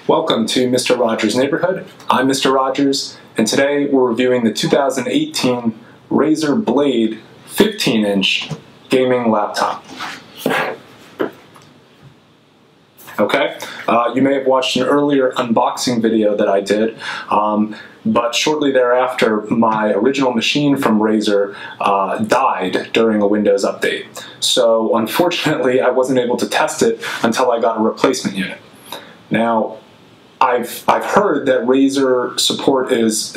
Welcome to Mr. Rogers' Neighborhood. I'm Mr. Rogers, and today we're reviewing the 2018 Razer Blade 15-inch gaming laptop. Okay, you may have watched an earlier unboxing video that I did, but shortly thereafter my original machine from Razer died during a Windows update. So unfortunately I wasn't able to test it until I got a replacement unit. Now, I've heard that Razer support has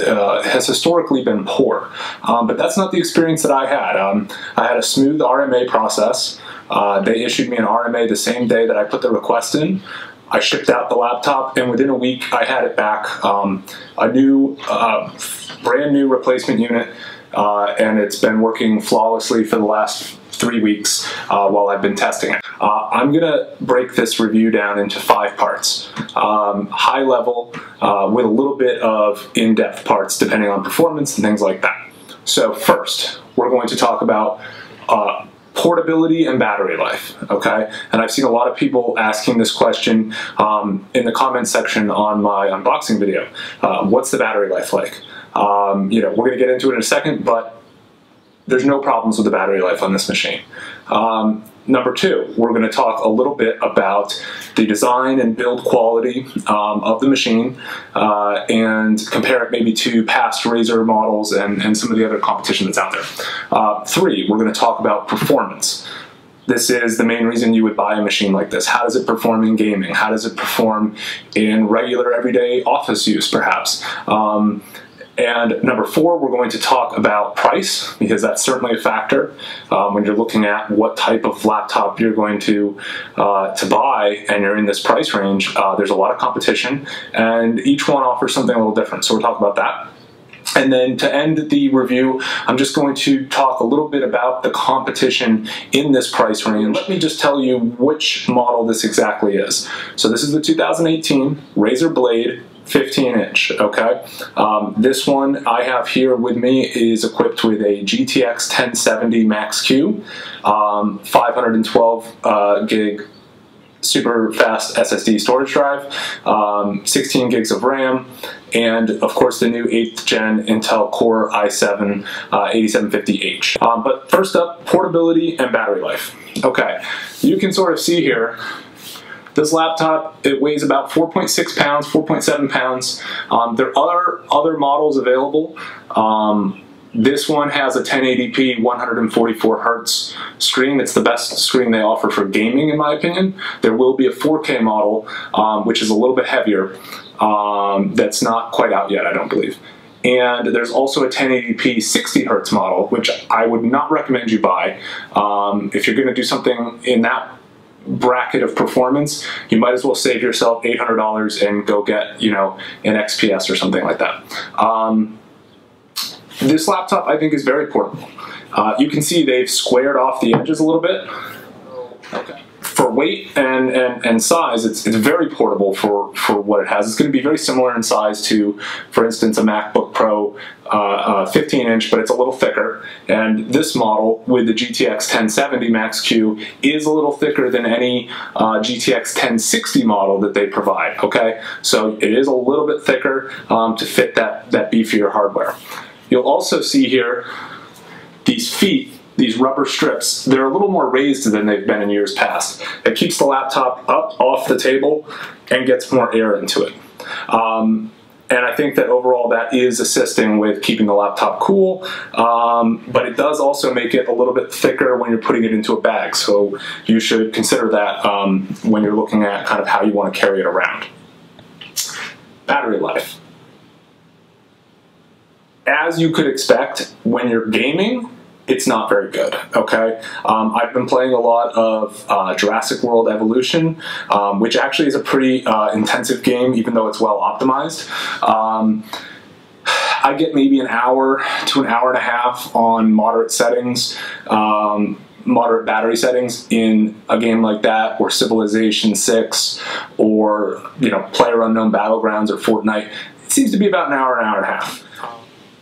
historically been poor, but that's not the experience that I had. I had a smooth RMA process. They issued me an RMA the same day that I put the request in. I shipped out the laptop, and within a week I had it back. A new, brand new replacement unit, and it's been working flawlessly for the last 3 weeks while I've been testing it. I'm gonna break this review down into 5 parts. High level with a little bit of in-depth parts depending on performance and things like that. So first, we're going to talk about portability and battery life, okay? And I've seen a lot of people asking this question in the comments section on my unboxing video. What's the battery life like? You know, we're gonna get into it in a second, but there's no problems with the battery life on this machine. Number 2, we're going to talk a little bit about the design and build quality of the machine and compare it maybe to past Razer models and some of the other competition that's out there. 3, we're going to talk about performance. This is the main reason you would buy a machine like this. How does it perform in gaming? How does it perform in regular everyday office use, perhaps? And number 4, we're going to talk about price, because that's certainly a factor when you're looking at what type of laptop you're going to buy and you're in this price range. There's a lot of competition, and each one offers something a little different, so we'll talk about that. And then to end the review, I'm just going to talk a little bit about the competition in this price range. Let me just tell you which model this exactly is. So this is the 2018 Razer Blade 15-inch, okay? This one I have here with me is equipped with a GTX 1070 Max-Q, 512 gig super fast SSD storage drive, 16 gigs of RAM, and of course the new 8th gen Intel Core i7 8750H. But first up, portability and battery life. Okay, you can sort of see here, this laptop, it weighs about 4.6 pounds, 4.7 pounds. There are other models available. This one has a 1080p 144 hertz screen. It's the best screen they offer for gaming, in my opinion. There will be a 4K model, which is a little bit heavier. That's not quite out yet, I don't believe. And there's also a 1080p 60 hertz model, which I would not recommend you buy. If you're going to do something in that bracket of performance, you might as well save yourself $800 and go get, you know, an XPS or something like that. This laptop, I think, is very portable. You can see they've squared off the edges a little bit. Okay. For weight and size, it's very portable for what it has. It's going to be very similar in size to, for instance, a MacBook Pro 15-inch, but it's a little thicker. And this model with the GTX 1070 Max-Q is a little thicker than any GTX 1060 model that they provide, okay? So it is a little bit thicker to fit that beefier hardware. You'll also see here these feet, these rubber strips, they're a little more raised than they've been in years past. It keeps the laptop up off the table and gets more air into it. And I think that overall that is assisting with keeping the laptop cool, but it does also make it a little bit thicker when you're putting it into a bag, so you should consider that when you're looking at kind of how you want to carry it around. Battery life. As you could expect, when you're gaming, it's not very good, okay? I've been playing a lot of Jurassic World Evolution, which actually is a pretty intensive game, even though it's well optimized. I get maybe an hour to an hour and a half on moderate settings, moderate battery settings in a game like that, or Civilization 6, or, you know, PlayerUnknown Battlegrounds or Fortnite. It seems to be about an hour and a half.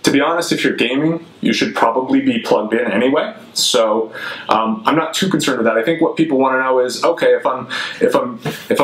To be honest, if you're gaming, you should probably be plugged in anyway. So I'm not too concerned with that. I think what people want to know is, okay, if I'm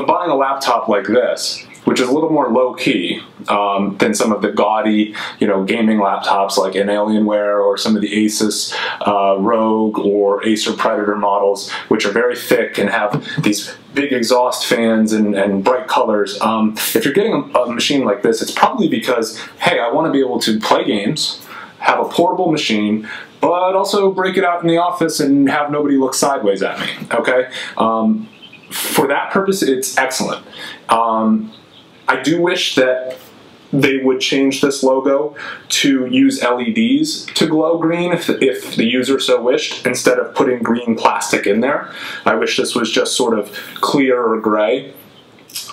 buying a laptop like this, which is a little more low-key than some of the gaudy, gaming laptops like an Alienware or some of the Asus Rogue or Acer Predator models, which are very thick and have these big exhaust fans and bright colors. If you're getting a machine like this, it's probably because, hey, I want to be able to play games, have a portable machine, but also break it out in the office and have nobody look sideways at me, okay? For that purpose, it's excellent. I do wish that they would change this logo to use LEDs to glow green if the user so wished, instead of putting green plastic in there. I wish this was just sort of clear or gray.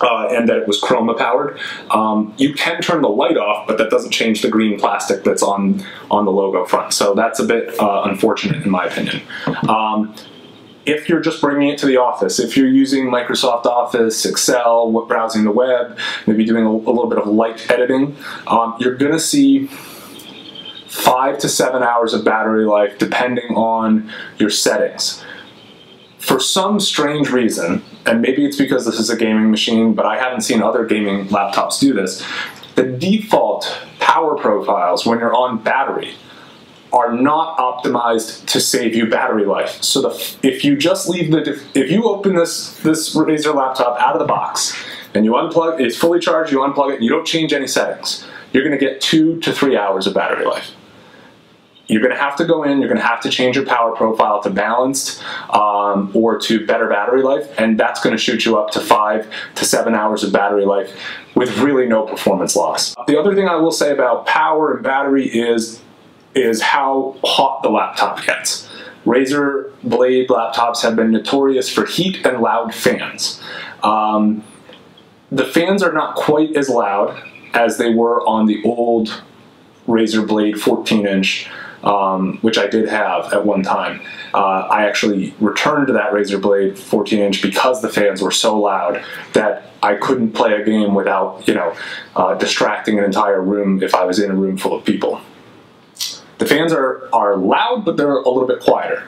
And that it was chroma powered. You can turn the light off, but that doesn't change the green plastic that's on the logo front. So that's a bit unfortunate in my opinion. If you're just bringing it to the office, if you're using Microsoft Office, Excel, browsing the web, maybe doing a little bit of light editing, you're going to see 5 to 7 hours of battery life depending on your settings. For some strange reason, and maybe it's because this is a gaming machine, but I haven't seen other gaming laptops do this, the default power profiles when you're on battery are not optimized to save you battery life. So if you just leave if you open this Razer laptop out of the box and you unplug, it's fully charged, you unplug it, and you don't change any settings, you're going to get 2 to 3 hours of battery life. You're going to have to go in, you're going to have to change your power profile to balanced or to better battery life, and that's going to shoot you up to 5 to 7 hours of battery life with really no performance loss. The other thing I will say about power and battery is how hot the laptop gets. Razer Blade laptops have been notorious for heat and loud fans. The fans are not quite as loud as they were on the old Razer Blade 14-inch, which I did have at one time. I actually returned to that Razer Blade 14-inch because the fans were so loud that I couldn't play a game without, distracting an entire room if I was in a room full of people. The fans are loud, but they're a little bit quieter.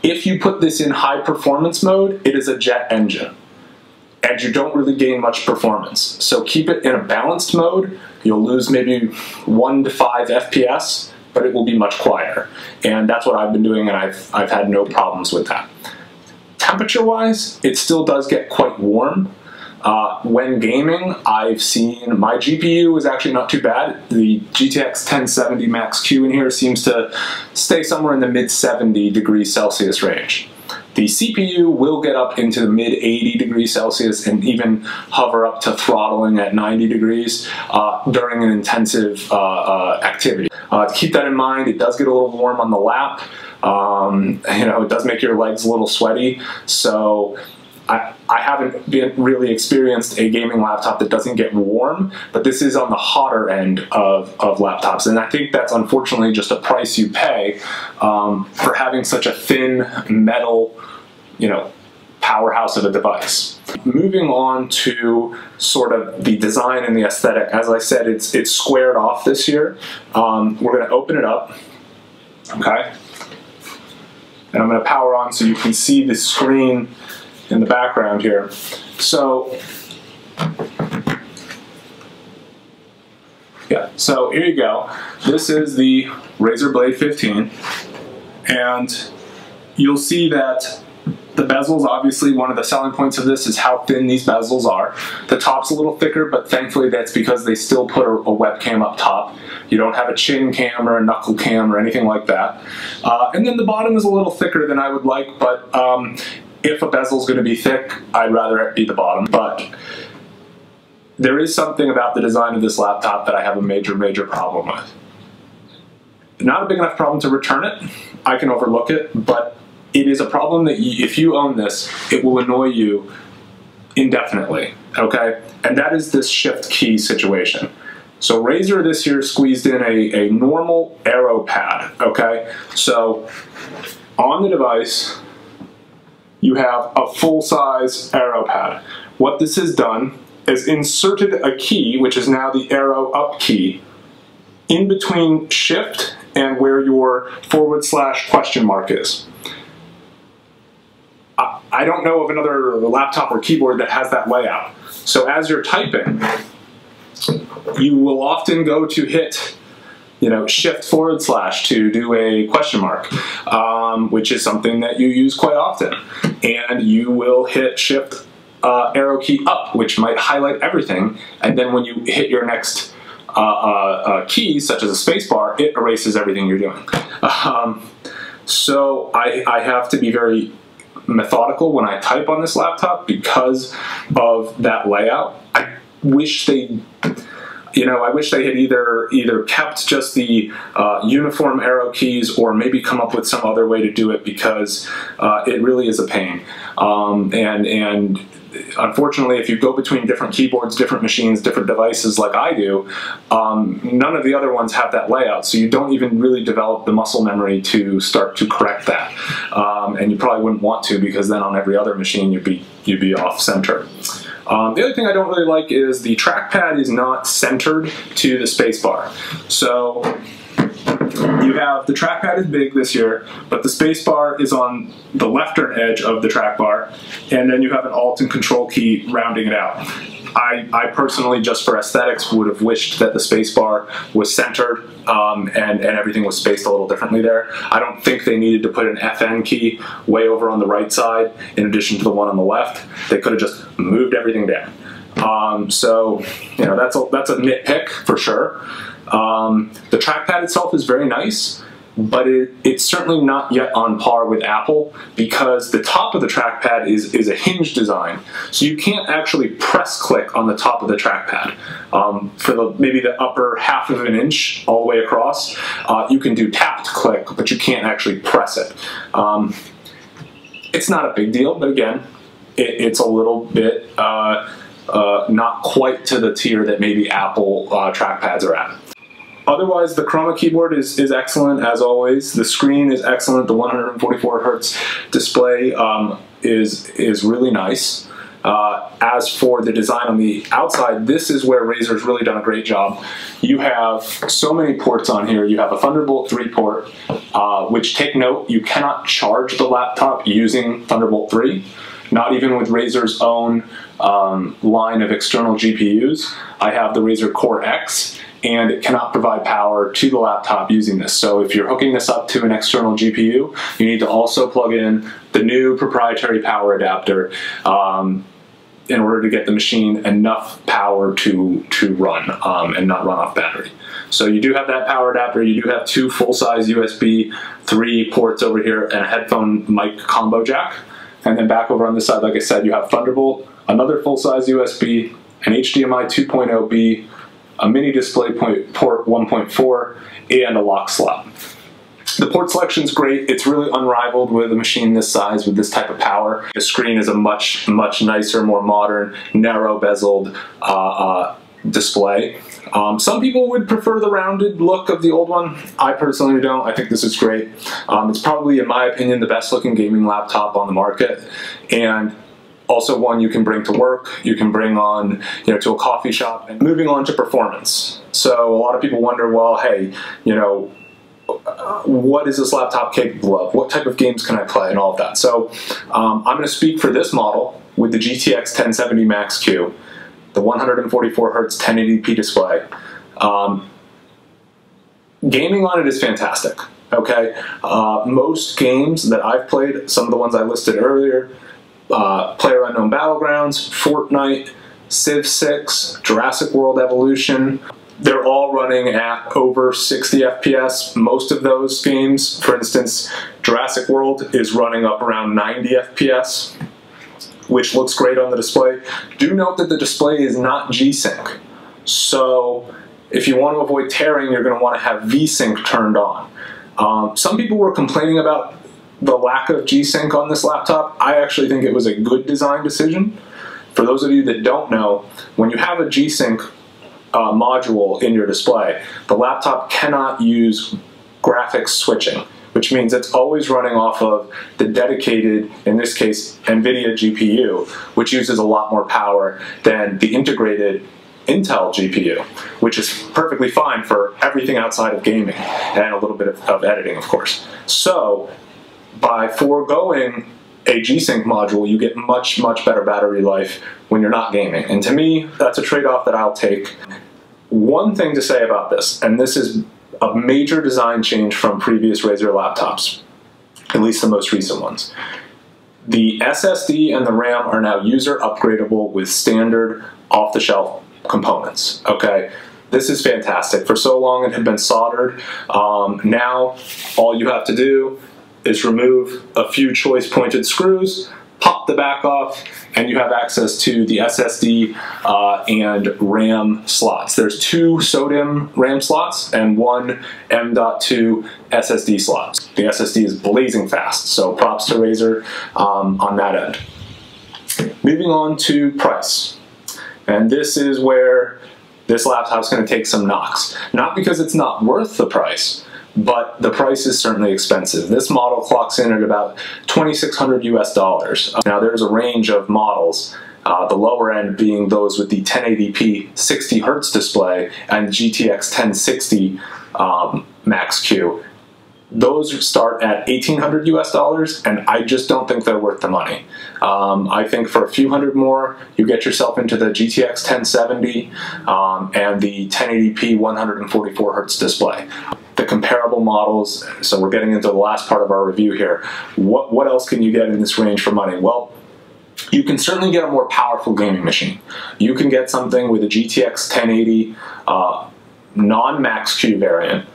If you put this in high performance mode, it is a jet engine, and you don't really gain much performance. So keep it in a balanced mode. You'll lose maybe 1 to 5 FPS, but it will be much quieter. And that's what I've been doing, and I've had no problems with that. Temperature-wise, it still does get quite warm. When gaming, I've seen my GPU is actually not too bad. The GTX 1070 Max-Q in here seems to stay somewhere in the mid 70 degrees Celsius range. The CPU will get up into the mid 80 degrees Celsius and even hover up to throttling at 90 degrees during an intensive activity. Keep that in mind. It does get a little warm on the lap. It does make your legs a little sweaty. So I haven't really experienced a gaming laptop that doesn't get warm, but this is on the hotter end of laptops. And I think that's unfortunately just a price you pay for having such a thin metal, powerhouse of a device. Moving on to sort of the design and the aesthetic. As I said, it's squared off this year. We're going to open it up, okay? And I'm going to power on so you can see the screen in the background here. So, yeah, so here you go. This is the Razer Blade 15, and you'll see that the bezels, obviously one of the selling points of this is how thin these bezels are. The top's a little thicker, but thankfully that's because they still put a webcam up top. You don't have a chin cam or a knuckle cam or anything like that. And then the bottom is a little thicker than I would like, but if a bezel's going to be thick, I'd rather it be the bottom. But there is something about the design of this laptop that I have a major, major problem with. Not a big enough problem to return it. I can overlook it, but it is a problem that if you own this, it will annoy you indefinitely, okay? And that is this shift key situation. So Razer this year squeezed in a normal arrow pad, okay? So on the device, you have a full-size arrow pad. What this has done is inserted a key, which is now the arrow up key, in between shift and where your /question mark is. I don't know of another laptop or keyboard that has that layout. So as you're typing, you will often go to hit, you know, shift / to do a question mark, which is something that you use quite often. And you will hit shift arrow key up, which might highlight everything. And then when you hit your next key, such as a space bar, it erases everything you're doing. So I have to be very methodical when I type on this laptop because of that layout. I wish they, you know, I wish they had either kept just the uniform arrow keys or maybe come up with some other way to do it, because it really is a pain. And unfortunately, if you go between different keyboards, different machines, different devices like I do, none of the other ones have that layout, so you don't even really develop the muscle memory to start to correct that. And you probably wouldn't want to, because then on every other machine you'd be off center. The other thing I don't really like is the trackpad is not centered to the spacebar. So you have the trackpad is big this year, but the spacebar is on the left-hand edge of the trackbar, and then you have an Alt and Control key rounding it out. I personally, just for aesthetics, would have wished that the spacebar was centered and everything was spaced a little differently there. I don't think they needed to put an FN key way over on the right side in addition to the one on the left. They could have just moved everything down. So, you know, that's a nitpick for sure. The trackpad itself is very nice, but it's certainly not yet on par with Apple, because the top of the trackpad is a hinge design. So you can't actually press click on the top of the trackpad. For maybe the upper half of an inch all the way across, you can do tapped click, but you can't actually press it. It's not a big deal, but again, it's a little bit not quite to the tier that maybe Apple trackpads are at. Otherwise, the Chroma keyboard is excellent, as always. The screen is excellent. The 144 Hertz display is really nice. As for the design on the outside, this is where Razer's really done a great job. You have so many ports on here. You have a Thunderbolt 3 port, which, take note, you cannot charge the laptop using Thunderbolt 3. Not even with Razer's own line of external GPUs. I have the Razer Core X, and it cannot provide power to the laptop using this. So if you're hooking this up to an external GPU, you need to also plug in the new proprietary power adapter in order to get the machine enough power to run and not run off battery. So you do have that power adapter. You do have two full-size USB 3 ports over here and a headphone mic combo jack. And then back over on this side, like I said, you have Thunderbolt, another full-size USB, an HDMI 2.0B, a mini display port 1.4, and a lock slot. The port selection's great. It's really unrivaled with a machine this size with this type of power. The screen is a much nicer, more modern, narrow bezeled display. Some people would prefer the rounded look of the old one. I personally don't. I think this is great. It's probably, in my opinion, the best looking gaming laptop on the market, and also one you can bring to work, you can bring on, you know, to a coffee shop. And moving on to performance. So a lot of people wonder, well, hey, you know, what is this laptop capable of? What type of games can I play and all of that? So I'm going to speak for this model with the GTX 1070 Max-Q, the 144 Hertz 1080p display. Gaming on it is fantastic, okay? Most games that I've played, some of the ones I listed earlier, PlayerUnknown Battlegrounds, Fortnite, Civ 6, Jurassic World Evolution, they're all running at over 60 FPS. Most of those games, for instance, Jurassic World is running up around 90 FPS, which looks great on the display. Do note that the display is not G-Sync. So if you want to avoid tearing, you're going to want to have V-Sync turned on. Some people were complaining about the lack of G-Sync on this laptop. I actually think it was a good design decision. For those of you that don't know, when you have a G-Sync module in your display, the laptop cannot use graphics switching, which means it's always running off of the dedicated, in this case, NVIDIA GPU, which uses a lot more power than the integrated Intel GPU, which is perfectly fine for everything outside of gaming and a little bit of editing, of course. So by foregoing a G-Sync module, you get much better battery life when you're not gaming. And to me, that's a trade-off that I'll take. One thing to say about this, and this is a major design change from previous Razer laptops, at least the most recent ones. The SSD and the RAM are now user upgradable with standard off-the-shelf components, okay? This is fantastic. For so long it had been soldered. Now all you have to do is remove a few choice pointed screws, pop the back off, and you have access to the SSD and RAM slots. There's 2 SODIMM RAM slots and 1 M.2 SSD slot. The SSD is blazing fast, so props to Razer on that end. Moving on to price. And this is where this laptop's going to take some knocks. Not because it's not worth the price, but the price is certainly expensive. This model clocks in at about $2,600 US. Now there's a range of models, the lower end being those with the 1080p 60 Hz display and GTX 1060 Max Q. Those start at $1,800 US, and I just don't think they're worth the money. I think for a few hundred more, you get yourself into the GTX 1070 and the 1080p 144 Hz display. The comparable models, so we're getting into the last part of our review here. What else can you get in this range for money? Well, you can certainly get a more powerful gaming machine. You can get something with a GTX 1080 non-Max Q variant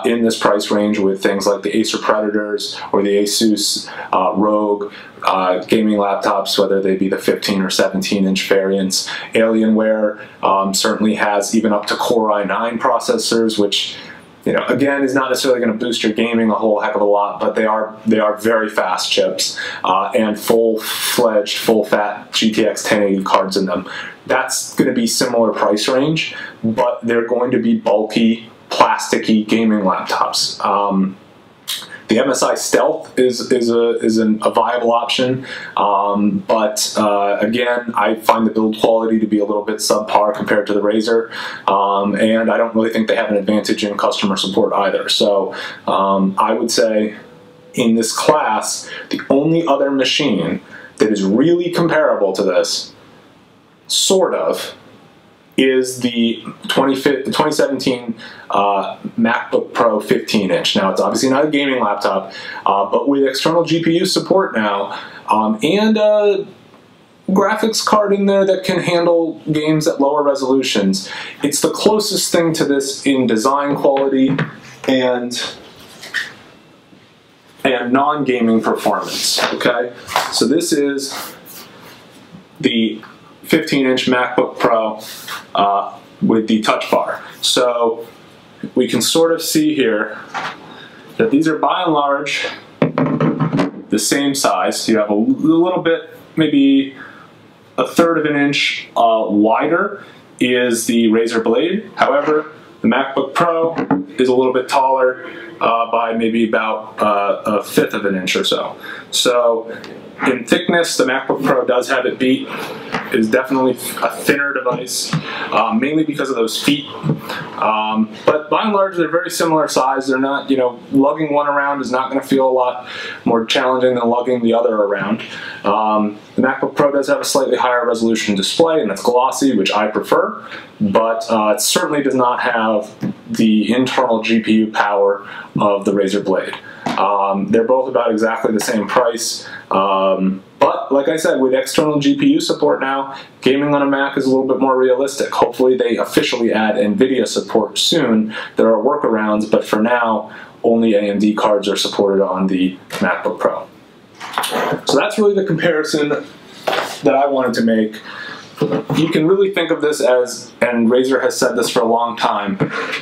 in this price range with things like the Acer Predators or the Asus Rogue gaming laptops, whether they be the 15 or 17-inch variants. Alienware certainly has even up to Core i9 processors, which, you know, again, is not necessarily going to boost your gaming a whole heck of a lot, but they are very fast chips and full-fledged, full-fat GTX 1080 cards in them. That's going to be similar price range, but they're going to be bulky, plasticky gaming laptops. The MSI Stealth is a viable option, but again, I find the build quality to be a little bit subpar compared to the Razer, and I don't really think they have an advantage in customer support either. So I would say in this class, the only other machine that is really comparable to this, sort of, is the 2017 MacBook Pro 15-inch. Now, it's obviously not a gaming laptop, but with external GPU support now, and a graphics card in there that can handle games at lower resolutions, it's the closest thing to this in design quality and non-gaming performance, okay? So this is the 15-inch MacBook Pro with the touch bar. So we can sort of see here that these are by and large the same size. You have a little bit, maybe a third of an inch wider is the Razer Blade. However, the MacBook Pro is a little bit taller by maybe about a fifth of an inch or so. So in thickness, the MacBook Pro does have it beat. It is definitely a thinner device, mainly because of those feet. But by and large, they're very similar size. They're not, you know, lugging one around is not going to feel a lot more challenging than lugging the other around. The MacBook Pro does have a slightly higher resolution display, and it's glossy, which I prefer, but it certainly does not have the internal GPU power of the Razer Blade. They're both about exactly the same price, but like I said, with external GPU support now, gaming on a Mac is a little bit more realistic. Hopefully they officially add NVIDIA support soon. There are workarounds, but for now, only AMD cards are supported on the MacBook Pro. So that's really the comparison that I wanted to make. You can really think of this as, and Razer has said this for a long time,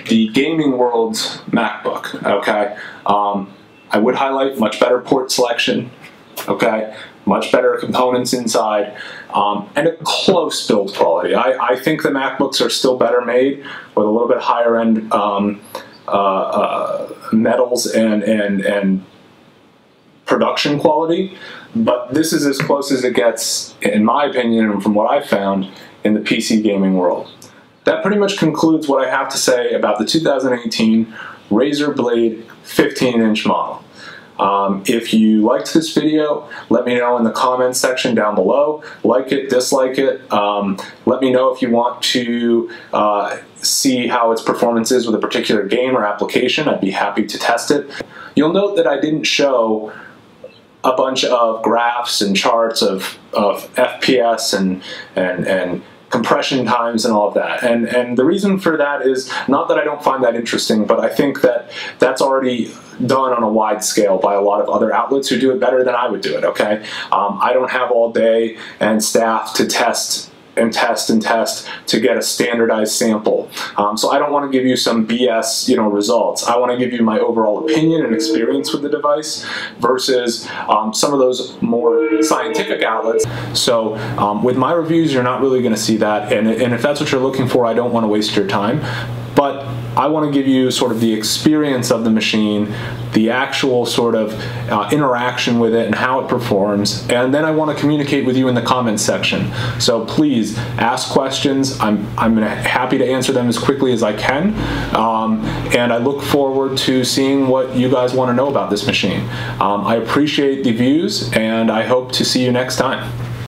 the gaming world's MacBook, okay? I would highlight much better port selection, okay? Much better components inside, and a close build quality. I think the MacBooks are still better made with a little bit higher end metals and production quality, but this is as close as it gets, in my opinion, and from what I've found, in the PC gaming world. That pretty much concludes what I have to say about the 2018 Razer Blade 15-inch model. If you liked this video, let me know in the comments section down below. Like it, dislike it. Let me know if you want to see how its performance is with a particular game or application. I'd be happy to test it. You'll note that I didn't show a bunch of graphs and charts of FPS and compression times and all of that. And the reason for that is not that I don't find that interesting, but I think that that's already done on a wide scale by a lot of other outlets who do it better than I would do it, okay? I don't have all day and staff to test and test and test to get a standardized sample. So I don't want to give you some BS, results. I want to give you my overall opinion and experience with the device versus some of those more scientific outlets. So with my reviews, you're not really going to see that. And if that's what you're looking for, I don't want to waste your time. But I want to give you sort of the experience of the machine, the actual sort of interaction with it and how it performs, and then I want to communicate with you in the comments section. So please ask questions. I'm happy to answer them as quickly as I can, and I look forward to seeing what you guys want to know about this machine. I appreciate the views, and I hope to see you next time.